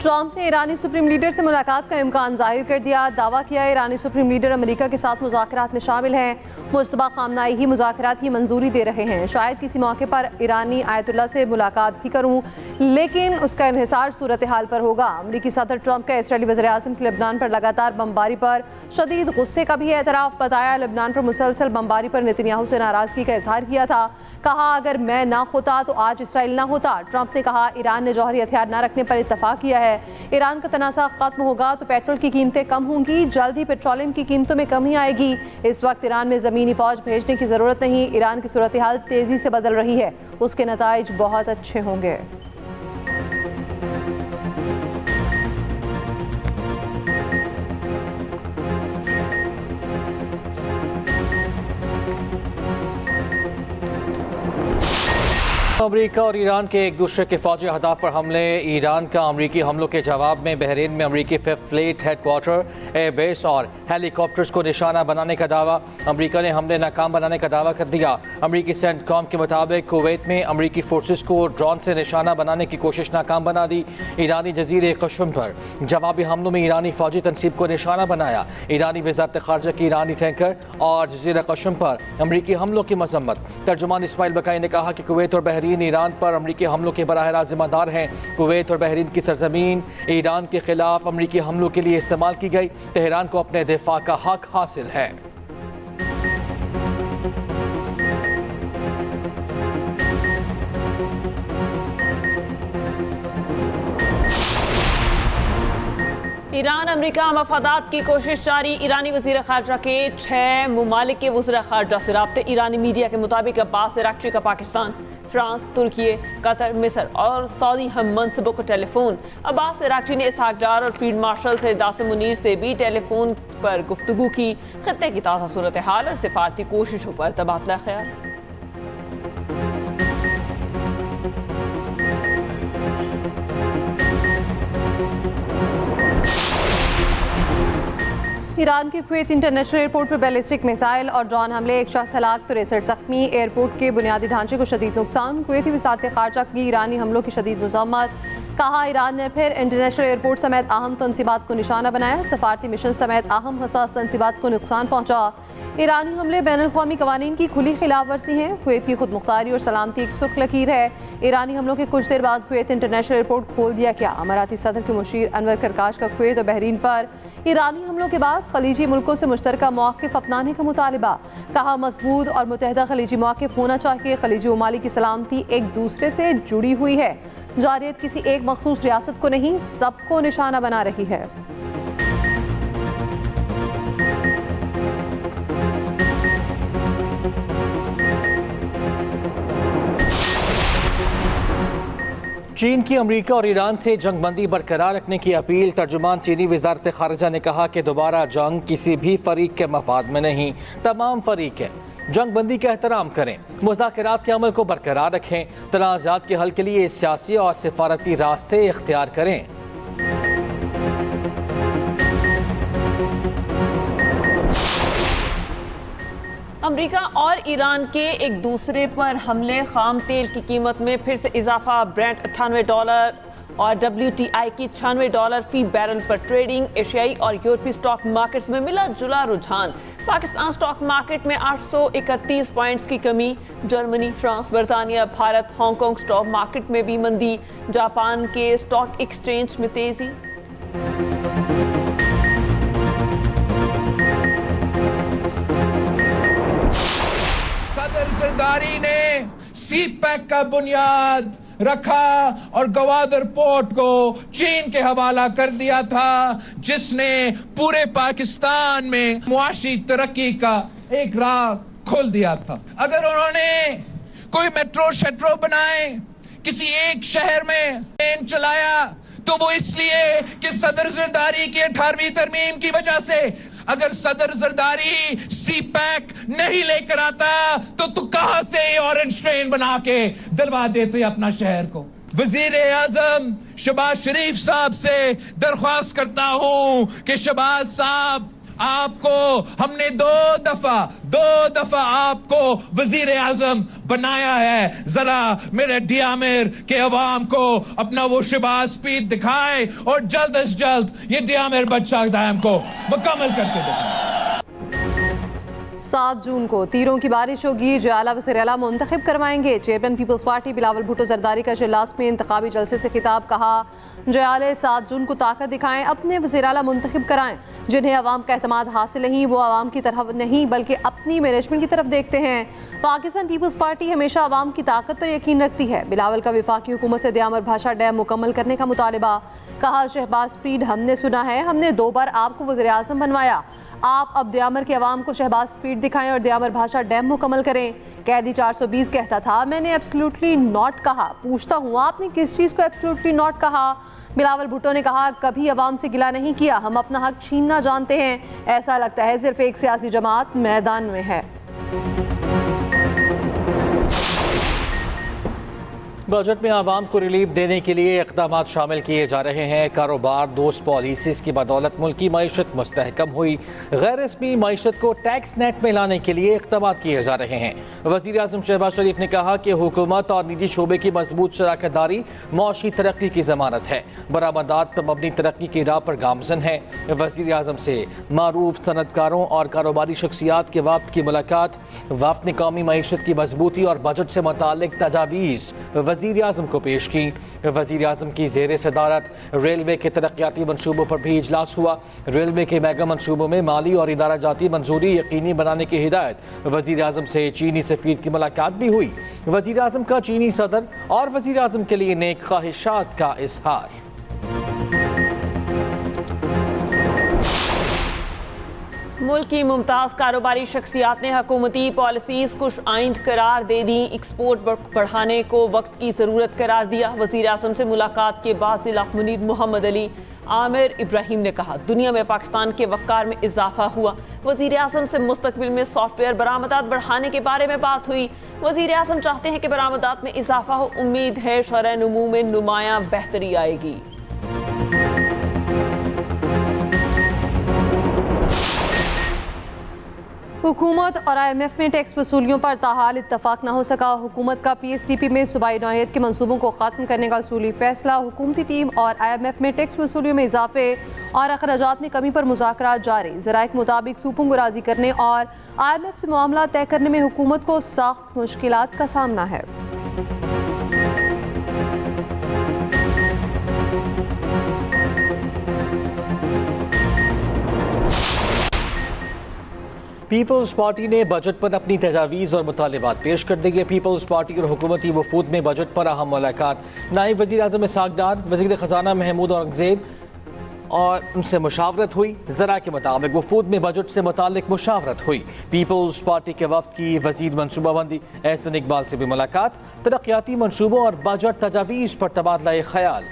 Trump ने ईरानी supreme leader से मुलाकात का इम्कान जाहिर कर दिया। दावा किया ईरानी सुप्रीम लीडर अमेरिका के साथ मुज़ाकरात में शामिल हैं। मुश्तबा ख़ामनाई ही मुज़ाकरात की मंजूरी दे रहे हैं। शायद किसी मौके पर ईरानी आयतुल्ला से मुलाकात भी करूँ, लेकिन उसका इन्हिसार सूरत हाल पर होगा। अमरीकी सदर ट्रंप का इसराइली वज़ीर-ए-आज़म की लेबनान पर लगातार बमबारी पर शदीद गुस्से का भी एतराफ़ बताया। लेबनान पर मुसलसल बमबारी पर नेतन्याहू से नाराज़गी का इजहार किया था। कहा अगर मैं ना होता तो आज इसराइल ना होता। ट्रंप ने कहा ईरान ने जौहरी हथियार न रखने पर इत्तफाक किया है। ईरान का तनाज़ा खत्म होगा तो पेट्रोल की कीमतें कम होंगी। जल्द ही पेट्रोलियम की कीमतों में कमी आएगी। इस वक्त ईरान में ज़मीनी फ़ौज भेजने की ज़रूरत नहीं। ईरान की सूरत हाल तेज़ी से बदल रही है, उसके नताइज बहुत अच्छे होंगे। अमेरिका और ईरान के एक दूसरे के फौजी अहदाफ पर हमले। ईरान का अमेरिकी हमलों के जवाब में बहरीन में अमेरिकी फिफ्थ फ्लीट हेडक्वार्टर, एयरबेस और हेलीकॉप्टर्स को निशाना बनाने का दावा। अमेरिका ने हमले नाकाम बनाने का दावा कर दिया। अमेरिकी सेंटकॉम के मुताबिक कुवैत में अमेरिकी फोर्सेस को ड्रोन से निशाना बनाने की कोशिश नाकाम बना दी। ईरानी जजीरे कश्म पर जवाबी हमलों में ईरानी फौजी तनसीब को निशाना बनाया। ईरानी वज़ारत ख़ारजा की ईरानी टैंकर और जजीरा कश्म पर अमेरिकी हमलों की मजम्मत। तर्जुमान इस्माइल बकाई ने कहा कि कुवैत और बहरीन ईरान पर अमेरिकी हमलों के बराह रास्त जिम्मेदार हैं। कुवैत और बहरीन की सरजमीन ईरान के खिलाफ अमेरिकी हमलों के लिए इस्तेमाल की गई। तेहरान को अपने दिफा का हक हासिल है। ईरान अमेरिका मफादात की कोशिश जारी। ईरानी वज़ीर ख़ारजा के 6 मुमालिक के वज़ीर ख़ारजा से राब्ते। ईरानी मीडिया के मुताबिक अब्बास अराग़ची का पाकिस्तान, फ्रांस, तुर्की, कतर, मिस्र और सऊदी हम मनसबों को टेलीफोन। अब्बास अराग़ची ने इसहाक डार और फील्ड मार्शल सैयद आसिम मुनीर से भी टेलीफोन पर गुफ्तगू की। खत्ते की ताज़ा सूरत हाल और सिफारती कोशिशों पर तबादला ख्याल। ईरान के कुवैत इंटरनेशनल एयरपोर्ट पर बैलिस्टिक मिसाइल और ड्रोन हमले, एक शख्स हलाक तो 63 जख्मी। एयरपोर्ट के बुनियादी ढांचे को शदीद नुकसान। कुवैती वज़ारत ख़ारजा की ईरानी हमलों की शदीद मज़म्मत। कहा ईरान ने फिर इंटरनेशनल एयरपोर्ट समेत अहम तनसीबात को निशाना बनाया। सफारती मिशन समेत अहम हसास तनसीबात को नुकसान पहुँचा। ईरानी हमले बैनुल-अक़वामी क़वानीन की खुली खिलाफ वर्जी हैं। कुवैत की खुद मुख्तारी और सलामती एक सुर्ख लकीर है। ईरानी हमलों के कुछ देर बाद कुवैत इंटरनेशनल एयरपोर्ट खोल दिया गया। अमाराती सदर के मुशीर अनवर करकाश का कुवैत और बहरीन पर ईरानी हमलों के बाद खलीजी मुल्कों से मुश्तरका मौक़िफ़ अपनाने का मुतालबा। कहा मजबूत और मुतहदा खलीजी मौक़िफ़ होना चाहिए। खलीजी ममालिक की सलामती एक दूसरे से जुड़ी हुई है। जारियत किसी एक मखसूस रियासत को नहीं, सबको निशाना बना रही है। चीन की अमेरिका और ईरान से जंगबंदी बरकरार रखने की अपील। तर्जुमान चीनी वज़ारत ख़ारजा ने कहा कि दोबारा जंग किसी भी फरीक के मफाद में नहीं, तमाम फरीक है। जंगबंदी का एहतराम करें, मुज़ाकरात के अमल को बरकरार रखें, तनाज़ात के हल के लिए सियासी और सिफारती रास्ते इख्तियार करें। अमेरिका और ईरान के एक दूसरे पर हमले, खाम तेल की कीमत में फिर से इजाफा। ब्रेंट $98 और WTI की $96 फी बैरल पर ट्रेडिंग। एशियाई और यूरोपीय स्टॉक मार्केट्स में मिला जुला रुझान। पाकिस्तान स्टॉक मार्केट में 831 पॉइंट्स की कमी। जर्मनी, फ्रांस, बरतानिया, भारत, हांगकांग स्टॉक मार्केट में भी मंदी। जापान के स्टॉक एक्सचेंज में तेजी। सदर जरदारी ने सीपैक का बुनियाद रखा और गवादर पोर्ट को चीन के हवाला कर दिया था, जिसने पूरे पाकिस्तान में मुआशी तरक्की का एक राह खोल दिया था। अगर उन्होंने कोई मेट्रो शेट्रो बनाए, किसी एक शहर में ट्रेन चलाया, तो वो इसलिए कि सदर जरदारी की 18वीं तरमीम की वजह से। अगर सदर जरदारी सीपैक नहीं लेकर आता तो कहां से ऑरेंज ट्रेन बना के दिलवा देते अपना शहर को। वजीर आजम शहबाज शरीफ साहब से दरख्वास्त करता हूं कि शहबाज साहब आपको हमने दो दफा आपको वजीर आजम बनाया है। जरा मेरे डियामिर के अवाम को अपना वो शहबाज स्पीड दिखाए और जल्द अज जल्द ये डियामिर बच्चा डैम को मुकम्मल करके दिखाए। 7 जून को तीरों की बारिश होगी, जो आला वज़ीर आला मुंतखब करवाएंगे। Chairman Peoples Party Bilawal Bhutto Zardari का इजलास में इंतखाबी जलसे से खिताब, कहा जो आले 7 जून को ताकत दिखाएं, अपने वज़ीर आला मुंतखब कराएं। जिन्हें अवाम का एतमाद हासिल नहीं, वो अवाम की तरफ नहीं बल्कि अपनी मैनेजमेंट की तरफ देखते हैं। पाकिस्तान पीपल्स पार्टी हमेशा अवाम की ताकत पर यकीन रखती है। बिलावल का वफाकी हुकूमत से दयामर भाषा डैम मुकम्मल करने का मुतालबा, कहा शहबाज स्पीड हमने सुना है, हमने 2 बार आपको वज़ीर आज़म बनवाया, आप अब दयामर के अवाम को शहबाज स्पीड दिखाएं और दयामर भाषा डैम मुकम्मल करें। कैदी 420 कहता था, मैंने एब्सोल्युटली नॉट कहा। पूछता हूँ आपने किस चीज़ को एब्सोल्युटली नॉट कहा? बिलावल भुट्टो ने कहा, कभी अवाम से गिला नहीं किया, हम अपना हक छीनना जानते हैं। ऐसा लगता है सिर्फ एक सियासी जमात मैदान में है। बजट में आवाम को रिलीफ देने के लिए इक़दामात शामिल किए जा रहे हैं। कारोबार दोस्त पॉलिसीज़ की बदौलत मुल्की मईशत मुस्तहकम हुई। गैर रस्मी मईशत को टैक्स नेट में लाने के लिए इक़दामात किए जा रहे हैं। वज़ीर आज़म शहबाज शरीफ ने कहा कि हुकूमत और निजी शोबे की मजबूत शराकतदारी मौशी तरक्की की ज़मानत है। बरामदात पर मबनी तरक्की की राह पर गामज़न है। वज़ीर आज़म से मारूफ सनतकारों और कारोबारी शख्सियात के वफ़द की मुलाकात। वफ़द ने कौमी मईशत की मजबूती और बजट से मुताल्लिक़ तजावीज़ वज़ीर आज़म को पेश की। वज़ीर आज़म की ज़ेर सदारत रेलवे के तरक्याती मनसूबों पर भी इजलास हुआ। रेलवे के मेगा मनसूबों में माली और इदारा जाती मंजूरी यकीनी बनाने की हिदायत। वज़ीर आज़म से चीनी सफ़ीर की मुलाकात भी हुई। वज़ीर आज़म का चीनी सदर और वज़ीर आज़म के लिए नेक ख्वाहिशात का इज़हार। मुल्क की मुमताज़ कारोबारी शख्सियात ने हुकूमती पॉलिसीज़ कुछ आइंद करार दे दी। एक्सपोर्ट बढ़ाने को वक्त की ज़रूरत करार दिया। वज़ीर आज़म से मुलाकात के बाद ज़िला मुनीर मोहम्मद अली आमिर इब्राहिम ने कहा, दुनिया में पाकिस्तान के वक़ार में इजाफा हुआ। वज़ीर आज़म से मुस्तकबिल में सॉफ्टवेयर बरामदात बढ़ाने के बारे में बात हुई। वज़ीर आज़म चाहते हैं कि बरामदात में इजाफा हो। उम्मीद है शरह नमू में नुमायां बेहतरी आएगी। हुकूमत और IMF में टैक्स वसूलियों पर ताहाल इत्तफाक न हो सका। हुकूमत का PSDP में सूबाई नौयत के मंसूबों को ख़त्म करने का असूली फैसला। हुकूमती टीम और IMF में टैक्स वसूलियों में इजाफे और अखराजात में कमी पर मुज़ाकरात जारी। ज़राए के मुताबिक सूपों को राज़ी करने और IMF से मामला तय करने में हुकूमत को सख्त मुश्किलात का सामना है। पीपल्स पार्टी ने बजट पर अपनी तजावीज़ और मुतालिबात पेश कर दिए। पीपल्स पार्टी और हुकूमती वफूद में बजट पर अहम मुलाकात। नायब वज़ीर आज़म इसहाक़ डार, वज़ीर ख़जाना महमूद औरंगज़ेब और उनसे मुशावरत हुई। ज़रा के मुताबिक वफूद में बजट से मुताल्लिक़ मुशावरत हुई। पीपल्स पार्टी के वफ़द की वज़ीर मनसूबाबंदी एहसन इकबाल से भी मुलाकात। तरक्याती मनसूबों और बजट तजावीज़ पर तबादला ख्याल।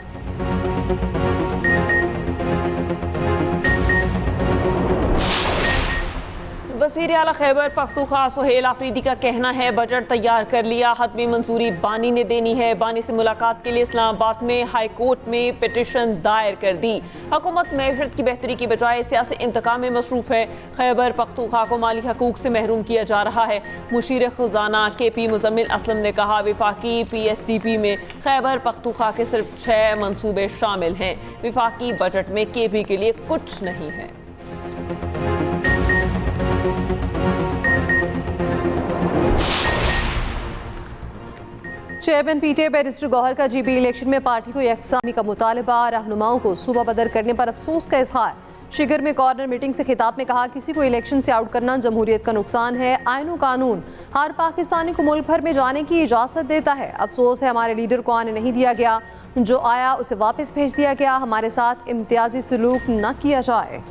वज़ीर आला खैबर पख्तूनख्वा सुहेल आफरीदी का कहना है, बजट तैयार कर लिया, हतमी मंजूरी बानी ने देनी है। बानी से मुलाकात के लिए इस्लामाबाद में हाई कोर्ट में पिटिशन दायर कर दी। हुकूमत मैशत की बेहतरी की बजाय सियासी इंतकाम में मसरूफ़ है। खैबर पख्तूनख्वा को माली हकूक से महरूम किया जा रहा है। मुशीर ख़जाना KP मुज़म्मिल असलम ने कहा, विफाकी PSDP में खैबर पख्तूनख्वा के सिर्फ 6 मनसूबे शामिल हैं। विफाकी बजट में KP के लिए कुछ नहीं है। चेयरमैन PTA बैरिस्टर गौहर का GB इलेक्शन में पार्टी को यकसामी का मुतालबा। रहनुमाओं को सूबा बदर करने पर अफसोस का इजहार। शिगर में कॉर्नर मीटिंग से खिताब में कहा, किसी को इलेक्शन से आउट करना जमहूरियत का नुकसान है। आईन व कानून हर पाकिस्तानी को मुल्क भर में जाने की इजाज़त देता है। अफसोस है हमारे लीडर को आने नहीं दिया गया, जो आया उसे वापस भेज दिया गया। हमारे साथ इम्तियाजी सलूक न किया जाए।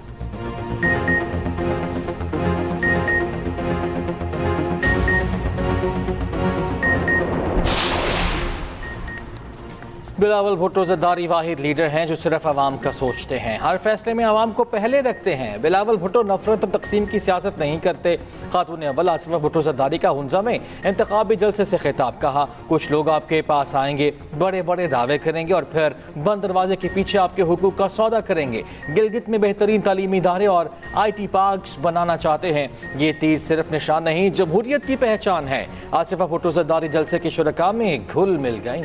बिलावल भुट्टो ज़रदारी वाहिद लीडर हैं जो सिर्फ आवाम का सोचते हैं, हर फैसले में आवाम को पहले रखते हैं। बिलावल भुट्टो नफरत और तकसीम की सियासत नहीं करते। खातून अव्वल आसिफा भुट्टो ज़रदारी का हुंजा में इंतखाबी जलसे से खिताब कहा, कुछ लोग आपके पास आएंगे, बड़े बड़े दावे करेंगे और फिर बंद दरवाजे के पीछे आपके हुकूक का सौदा करेंगे। गिलगित में बेहतरीन तालीमी इदारे और IT पार्क्स बनाना चाहते हैं। ये तीर सिर्फ निशान नहीं, जमहूरियत की पहचान है। आसिफा भुट्टो ज़रदारी जलसे के शुरका में घुल मिल गई।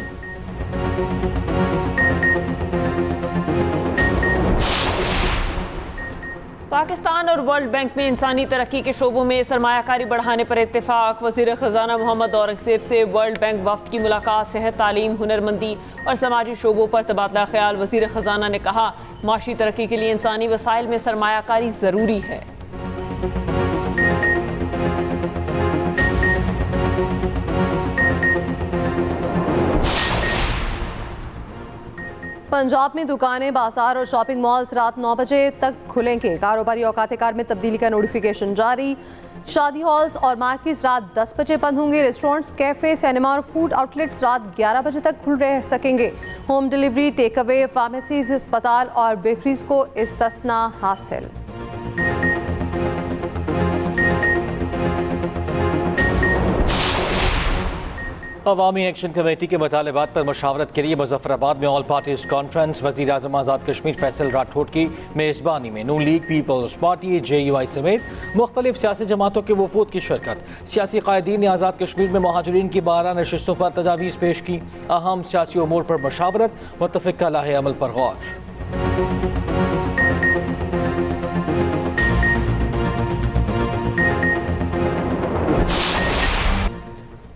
पाकिस्तान और वर्ल्ड बैंक में इंसानी तरक्की के शोबों में सरमायाकारी बढ़ाने पर इत्तेफाक। वज़ीर ख़जाना मोहम्मद औरंगज़ेब से वर्ल्ड बैंक वफ्द की मुलाकात। सेहत, तालीम, हुनरमंदी और समाजी शोबों पर तबादला ख्याल। वज़ीर ख़जाना ने कहा, माशी तरक्की के लिए इंसानी वसाइल में सरमायाकारी ज़रूरी है। पंजाब में दुकानें, बाजार और शॉपिंग मॉल्स रात 9 बजे तक खुलेंगे। कारोबारी औकात कार में तब्दीली का नोटिफिकेशन जारी। शादी हॉल्स और मार्केट्स रात 10 बजे बंद होंगे। रेस्टोरेंट्स, कैफे, सिनेमा और फूड आउटलेट्स रात 11 बजे तक खुल रह सकेंगे। Home delivery, take away, pharmacies, अस्पताल और बेकरीज को इस्तिस्ना हासिल। अवामी एक्शन कमेटी के मुतालबात पर मुशावरत के लिए मुजफ्फराबाद में ऑल पार्टीज कॉन्फ्रेंस। वज़ीर आज़म आज़ाद कश्मीर फैसल राठौड़ की मेज़बानी में नून लीग, पीपल्स पार्टी, JUI समेत मुख्तलिफ सियासी जमातों के वफूद की शिरकत। सियासी कायदीन ने आज़ाद कश्मीर में महाजरीन की 12 नशिस्तों पर तजावीज़ पेश की। अहम सियासी उमूर पर मशावरत, मुत्तफ़िक़ा लाहे अमल पर गौर।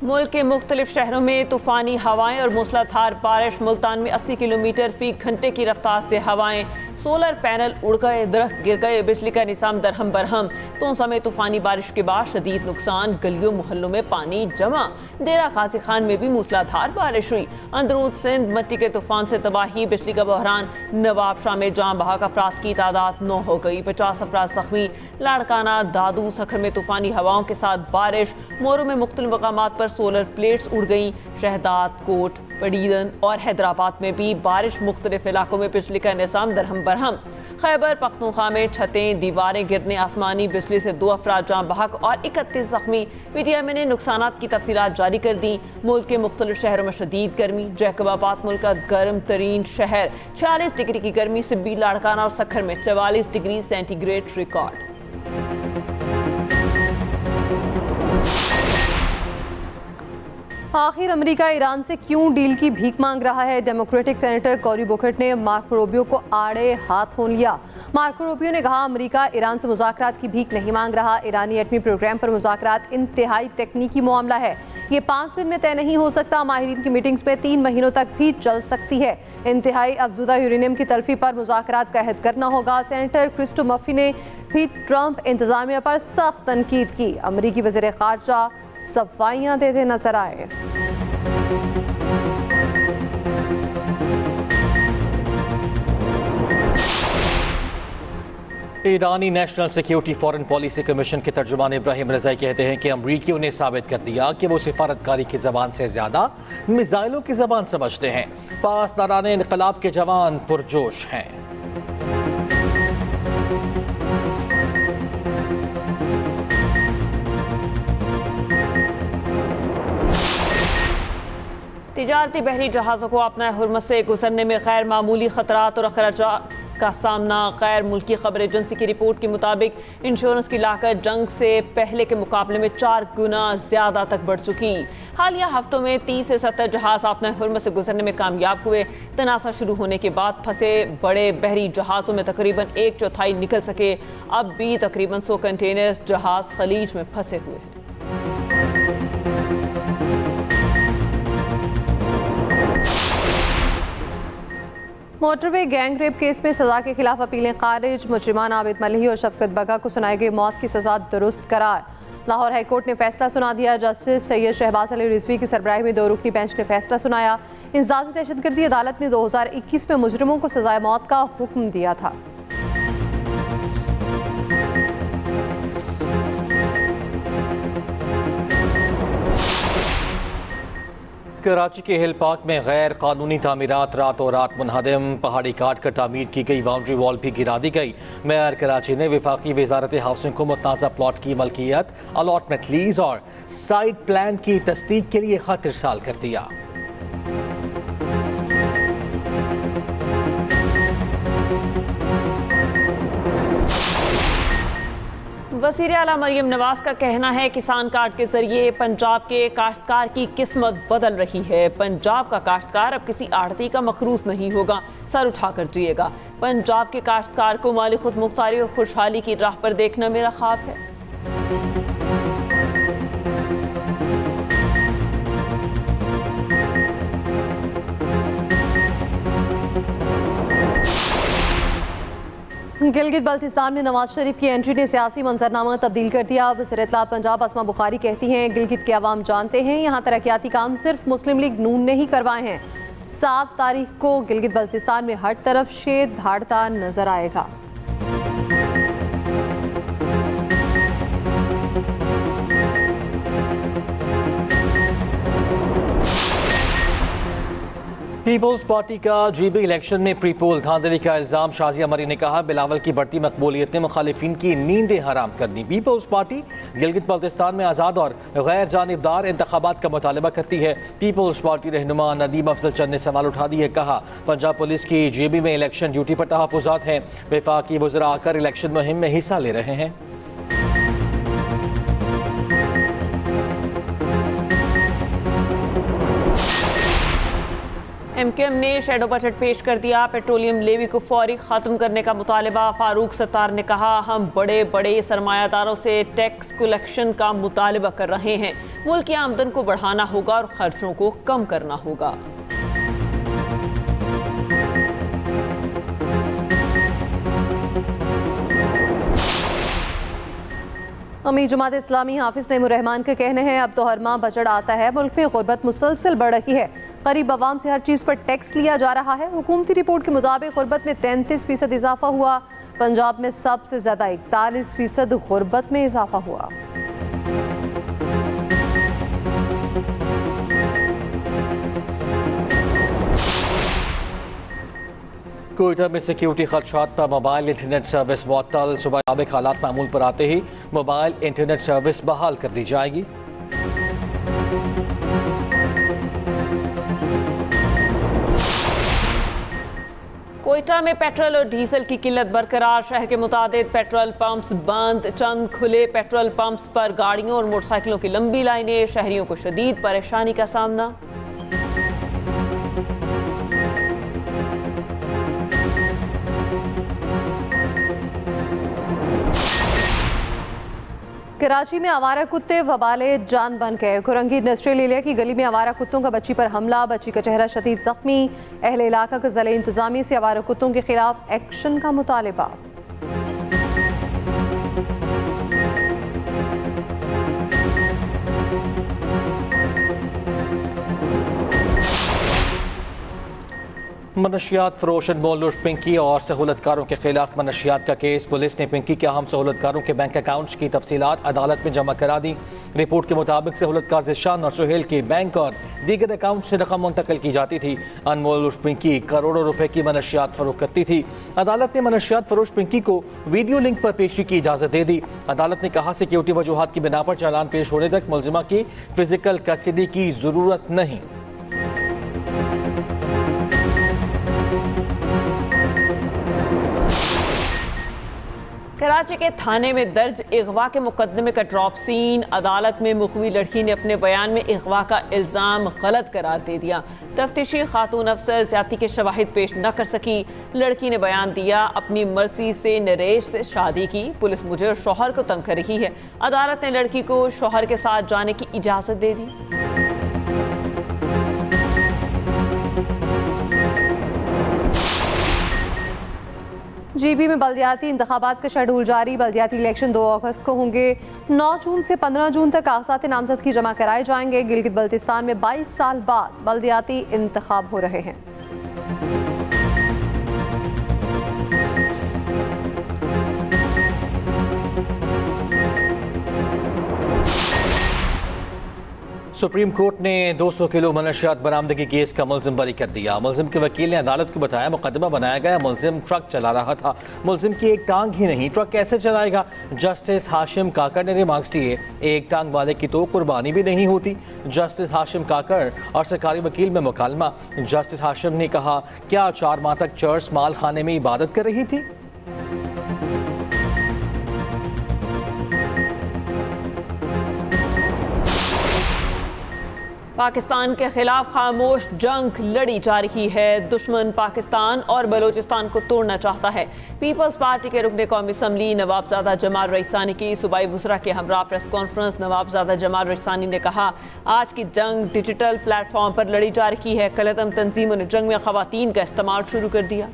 मुल्क के मुख्तलिफ शहरों में तूफ़ानी हवाएं और मूसलाधार बारिश। मुल्तान में 80 किलोमीटर फी घंटे की रफ्तार से हवाएं। सोलर पैनल उड़ गए, दरख्त गिर गए, बिजली का निज़ाम दरहम बरहम। तोसा में तूफ़ानी बारिश के बाद शदीद नुकसान, गलियों मोहल्लों में पानी जमा। डेरा गाजी खान में भी मूसलाधार बारिश हुई। अंदरून सिंध मट्टी के तूफान से तबाही, बिजली का बहरान। नवाब शाह में जाँ बहक अफराद की तादाद 9 हो गई, 50 अफराद जख्मी। लाड़काना, दादू, सखर में तूफ़ानी हवाओं के साथ बारिश। मोरू में मुख्तलिफ मकामात पर सोलर प्लेट्स उड़ गई। शहदाद, कोट, पडीदन और हैदराबाद में भी बारिश। मुख्तलिफ इलाकों में बिजली का निज़ाम दरहम बरहम। खैबर पख्तूनख्वा में छतें, दीवारें गिरने, आसमानी बिजली से 2 अफराद जाँ बहक और 31 जख्मी। PTI ने नुकसानात की तफसीलात जारी कर दी। मुल्क के मुख्तलिफ शहरों में शदीद गर्मी। जैकबाबाद मुल्क का गर्म तरीन शहर, 46 डिग्री की गर्मी। सिब्बी, लाड़काना और सखर में 44 डिग्री सेंटीग्रेड रिकॉर्ड। आखिर अमेरिका ईरान से क्यों डील की भीख मांग रहा है? डेमोक्रेटिक सेनेटर कॉरी बुकेट ने मार्को रूबियो को आड़े हाथ हो लिया। मार्को रूबियो ने कहा, अमेरिका ईरान से मुज़ाकरात की भीख नहीं मांग रहा। ईरानी एटमी प्रोग्राम पर मुज़ाकरात इंतहाई तकनीकी मामला है। ये 5 दिन में तय नहीं हो सकता। माहिरीन की मीटिंग्स में 3 महीनों तक भी चल सकती है। इंतहाई अफजुदा यूरेनियम की तल्फी पर मुज़ाकरात का अहद करना होगा। सेनेटर क्रिस्टो मफी ने भी ट्रंप इंतजामिया पर सख्त तनकीद की। अमरीकी वज़ीर ख़ारजा सफाइयाँ देते नजर आए। ईरानी national security foreign policy commission के तर्जुमान इब्राहिम रज़ाई कहते हैं कि अमरीकियों ने साबित कर दिया कि वो सिफारतकारी की ज़बान से ज़्यादा मिसाइलों की ज़बान समझते हैं। पासदाराने इनकलाब के जवान पुरजोश हैं। तिजारती बहरी जहाज़ों को अपना हुर्मत से गुजरने में गैर मामूली खतरात और अखराजात का सामना। गैर मुल्की खबर एजेंसी की रिपोर्ट के मुताबिक इंश्योरेंस की लागत जंग से पहले के मुकाबले में 4 गुना ज़्यादा तक बढ़ चुकी। हालिया हफ्तों में 30 से 70 जहाज़ अपने हुर्मत से गुजरने में कामयाब हुए। तनाज़ा शुरू होने के बाद फंसे बड़े बहरी जहाज़ों में तकरीबन 1/4 निकल सके। अब भी तकरीबन 100 कंटेनर जहाज़ खलीज में फंसे हुए हैं। मोटरवे गैंग रेप केस में सजा के खिलाफ अपीलें खारिज। मुजरिमान आबिद मलिही और शफकत बगा को सुनाई गई मौत की सजा दुरुस्त करार। लाहौर हाई कोर्ट ने फैसला सुना दिया। जस्टिस सैयद शहबाज अली रिजवी की सरबराही में 2 रुकनी बेंच ने फैसला सुनाया। इंसदादी दहशतगर्दी अदालत ने 2021 में मुजरिमों को सजाए मौत का हुक्म दिया था। कराची के हिल पार्क में गैर कानूनी तामीरात रातों रात मुनहदम, पहाड़ी काट कर तामीर की गई बाउंड्री वॉल भी गिरा दी गई। मेयर कराची ने वफाकी वजारत हाउसिंग को मुतनाज़ा प्लॉट की मलकियत, अलॉटमेंट, लीज और साइड प्लान की तस्दीक के लिए खत इरसाल कर दिया। वज़ीर आला मरियम नवाज का कहना है किसान कार्ड के जरिए पंजाब के काश्तकार की किस्मत बदल रही है। पंजाब का काश्तकार अब किसी आढ़ती का मखरूस नहीं होगा, सर उठाकर जिएगा। पंजाब के काश्तकार को माली खुद मुख्तारी और खुशहाली की राह पर देखना मेरा ख्वाब है। गिलगित बल्तिस्तान में नवाज शरीफ की एंट्री ने सियासी मंजरनामा तब्दील कर दिया। वज़ीर इत्तलात पंजाब अस्मा बुखारी कहती हैं, गिलगित के अवाम जानते हैं यहाँ तरक्याती काम सिर्फ मुस्लिम लीग नून ने ही करवाए हैं। 7 तारीख को गिलगित बल्तिस्तान में हर तरफ शेर धाड़ता नजर आएगा। पीपल्स पार्टी का जीबी इलेक्शन में प्री पोल धांधली का इल्जाम, शाजिया मरी ने कहा बिलावल की बढ़ती मकबूलियत ने मुखालिफिन की नींदें हराम कर दी। पीपल्स पार्टी गिलगित बल्तिस्तान में आज़ाद और गैर जानिबदार इंतखाबात का मुतालबा करती है। पीपल्स पार्टी रहनुमा नदीम अफजल चंद ने सवाल उठा दिए, कहा पंजाब पुलिस की जीबी में इलेक्शन ड्यूटी पर तहफ़्फ़ुज़ात हैं, वफाकी वज़रा आकर इलेक्शन मुहिम में हिस्सा ले रहे हैं। MQM ने शेडो बजट पेश कर दिया। पेट्रोलियम लेवी को फौरी खत्म करने का मुतालबा। फारूक सत्तार ने कहा, हम बड़े बड़े सरमायादारों से टैक्स कलेक्शन का मुतालबा कर रहे हैं। मुल्क की आमदन को बढ़ाना होगा और खर्चों को कम करना होगा। अमीर जमात इस्लामी हाफिज नईमुर्रहमान के कहने हैं, अब तो हर माह बजट आता है, मुल्क में गुर्बत मुसलसल बढ़ रही है, गरीब अवाम से हर चीज़ पर टैक्स लिया जा रहा है। हुकूमती रिपोर्ट के मुताबिक गुर्बत में 33% इजाफा हुआ। पंजाब में सबसे ज़्यादा 41% गुर्बत में इजाफा हुआ। कोयटा में सिक्योरिटी खदशात पर मोबाइल इंटरनेट सर्विस मुअत्तल। सुबह साबिक हालात मामूल पर आते ही मोबाइल इंटरनेट सर्विस बहाल कर दी जाएगी। कोयटा में पेट्रोल और डीजल की किल्लत बरकरार। शहर के मुताबिक पेट्रोल पंप्स बंद, चंद खुले पेट्रोल पंप्स पर गाड़ियों और मोटरसाइकिलों की लंबी लाइनें। शहरियों को शदीद परेशानी का सामना। कराची में आवारा कुत्ते वबाले जान बन गए। कुरंगी इंडस्ट्रियल एरिया की गली में आवारा कुत्तों का बच्ची पर हमला, बच्ची का चेहरा शदीद जख्मी। अहले इलाका का ज़िले इंतजामिया से आवारा कुत्तों के खिलाफ एक्शन का मुतालबा। मनशियात फरोश अनमोल उर्फ पिंकी और सहूलतकारों के खिलाफ मनशियात का केस। पुलिस ने पिंकी के अहम सहूलतकारों के बैंक अकाउंट्स की तफसीलात अदालत में जमा करा दी। रिपोर्ट के मुताबिक सहूलतकार ज़िशान और सुहेल के बैंक और दीगर अकाउंट से रकम मुंतकिल की जाती थी। अनमोल उर्फ पिंकी करोड़ों रुपए की मनशियात फरोख्त करती थी। अदालत ने मनशियात फरोश पिंकी को वीडियो लिंक पर पेशी की इजाज़त दे दी। अदालत ने कहा, सिक्योरिटी वजूहात की बिना पर चालान पेश होने तक मुलजिमा की फिजिकल कस्टडी की ज़रूरत नहीं। कराची के थाने में दर्ज अगवा के मुकदमे का ड्रॉप सीन। अदालत में मुखवी लड़की ने अपने बयान में अगवा का इल्ज़ाम गलत करार दे दिया। तफ्तीशी खातून अफसर ज्यादती के शवाहिद पेश न कर सकी। लड़की ने बयान दिया, अपनी मर्जी से नरेश से शादी की, पुलिस मुझे और शौहर को तंग कर रही है। अदालत ने लड़की को शौहर के साथ जाने की इजाज़त दे दी। जीबी में बल्दियाती इंतखाबात का शेड्यूल जारी। बल्दियाती इलेक्शन 2 अगस्त को होंगे। 9 जून से 15 जून तक कागजात नामजदगी जमा कराए जाएंगे। गिलगित बल्तिस्तान में 22 साल बाद बल्दियाती इंतखाब हो रहे हैं। सुप्रीम कोर्ट ने 200 किलो मनशियात बरामदगी केस का मुलजिम बरी कर दिया। मुलजिम के वकील ने अदालत को बताया मुकदमा बनाया गया मुलजिम ट्रक चला रहा था। मुलजिम की एक टांग ही नहीं, ट्रक कैसे चलाएगा? जस्टिस हाशिम काकर ने रिमार्क्स दिए, एक टांग वाले की तो कुर्बानी भी नहीं होती। जस्टिस हाशिम काकर और सरकारी वकील में मुकालमा। जस्टिस हाशिम ने कहा, क्या 4 माह तक चर्च माल खाने में इबादत कर रही थी? पाकिस्तान के खिलाफ खामोश जंग लड़ी जा रही है। दुश्मन पाकिस्तान और बलूचिस्तान को तोड़ना चाहता है। पीपल्स पार्टी के रुकने कौमी असम्बली नवाबजादा जमाल रईसानी की सूबाई वुज़रा के हमरा प्रेस कॉन्फ्रेंस। नवाबजादा जमाल रईसानी ने कहा, आज की जंग डिजिटल प्लेटफॉर्म पर लड़ी जा रही है। कलअदम तंजीमों ने जंग में खवातीन का इस्तेमाल शुरू कर दिया।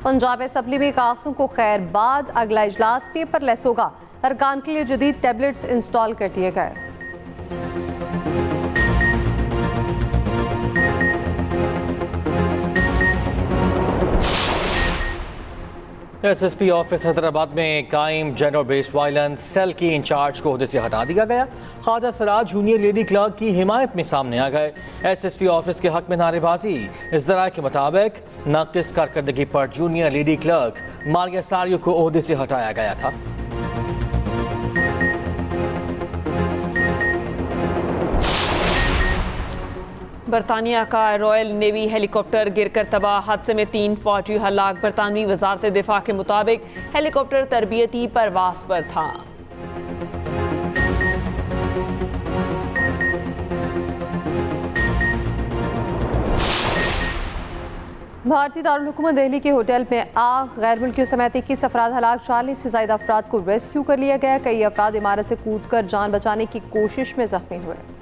पंजाब असम्बली में कागजों को खैर बाद अगला इजलास पेपरलेस होगा। अरकान के लिए जदीद टैबलेट्स इंस्टॉल कर दिए गए। SSP ऑफिस हैदराबाद में कायम जेंडर बेस्ड वायलेंस सेल की इंचार्ज को ओहदे से हटा दिया गया। Khawaja Siraj junior lady clerk की हिमायत में सामने आ गए। SSP ऑफिस के हक में नारेबाजी। इस जराये के मुताबिक नाकिस कारकर्दगी पर जूनियर लेडी क्लर्क मारिया सारियो को ओहदे से हटाया गया था। बरतानिया का रॉयल नेवी हेलीकॉप्टर गिरकर तबाह। हादसे में 3 फौजी हलाक। बरतानवी वजारत दिफा के मुताबिक हेलीकॉप्टर तरबियती परवास पर था। भारतीय दारुल हुकूमत दिल्ली के होटल में आग, गैर मुल्कियों समेत 21 अफराद हलाक। 40 से ज्यादा अफराद को रेस्क्यू कर लिया गया। कई अफराद इमारत से कूदकर जान बचाने की कोशिश में जख्मी हुए।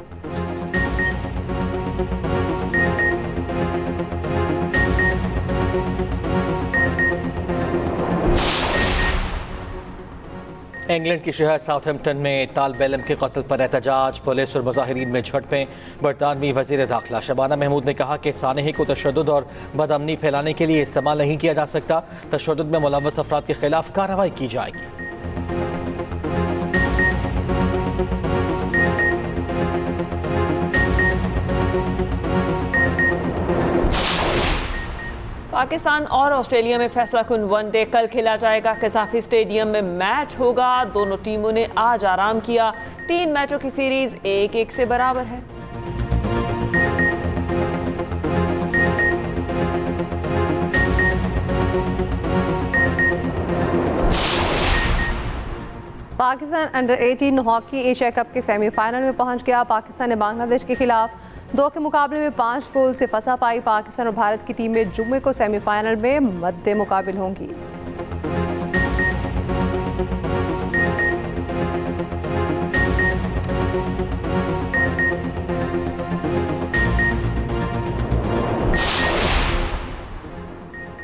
इंग्लैंड के शहर साउथहैम्पटन में तालिब इल्म के कत्ल पर एहतजाज। पुलिस और मुजाहिरीन में झड़पें। बरतानवी वज़ीर दाखिला शबाना महमूद ने कहा कि सानही को तशद्दुद और बदअमनी फैलाने के लिए इस्तेमाल नहीं किया जा सकता। तशद्दुद में मुलव्वस अफराद के खिलाफ कार्रवाई की जाएगी। पाकिस्तान और ऑस्ट्रेलिया में फैसला कुन वनडे कल खेला जाएगा। कज़ाफी स्टेडियम में मैच होगा। दोनों टीमों ने आज आराम किया। 3 मैचों की सीरीज 1-1 से बराबर है। Pakistan under 18 hockey Asia cup के सेमीफाइनल में पहुंच गया। पाकिस्तान ने बांग्लादेश के खिलाफ 2 के मुकाबले में 5 गोल से फतह पाई। पाकिस्तान और भारत की टीमें जुम्मे को सेमीफाइनल में मद्दे मुकाबिल होंगी।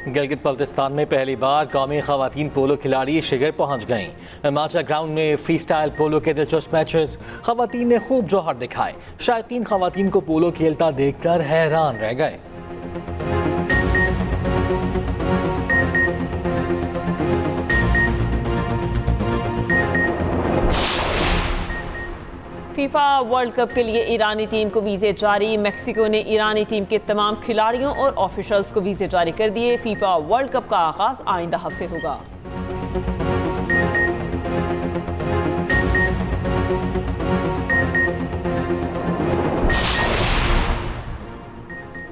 गिलगित बल्तिस्तान में पहली बार कौमी खवातीन पोलो खिलाड़ी शिगर पहुंच गईं। माचा ग्राउंड में फ्री स्टाइल पोलो के दिलचस्प मैचेस। खवातीन ने खूब जौहर दिखाए। शायकीन खवातीन को पोलो खेलता देखकर हैरान रह गए। फीफा वर्ल्ड कप के लिए ईरानी टीम को वीज़े जारी। मेक्सिको ने ईरानी टीम के तमाम खिलाड़ियों और ऑफिशियल्स को वीज़े जारी कर दिए। फीफा वर्ल्ड कप का आगाज आइंदा हफ्ते होगा।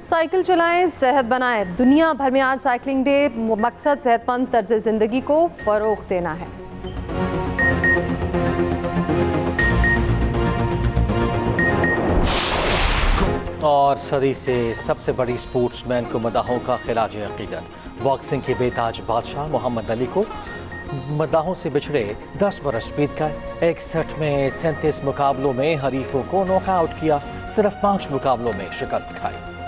साइकिल चलाएं, सेहत बनाएं। दुनिया भर में आज साइकिलिंग डे। मकसद सेहतमंद तर्ज जिंदगी को फरोग देना है। और सदी से सबसे बड़ी स्पोर्ट्समैन को मदाहों का खिलाज अकीदत। बॉक्सिंग के बेताज बादशाह मोहम्मद अली को मदाहों से बिछड़े 10 बरस बीत गए। 61 में 37 मुकाबलों में हरीफों को नॉकआउट किया। सिर्फ 5 मुकाबलों में शिकस्त खाई।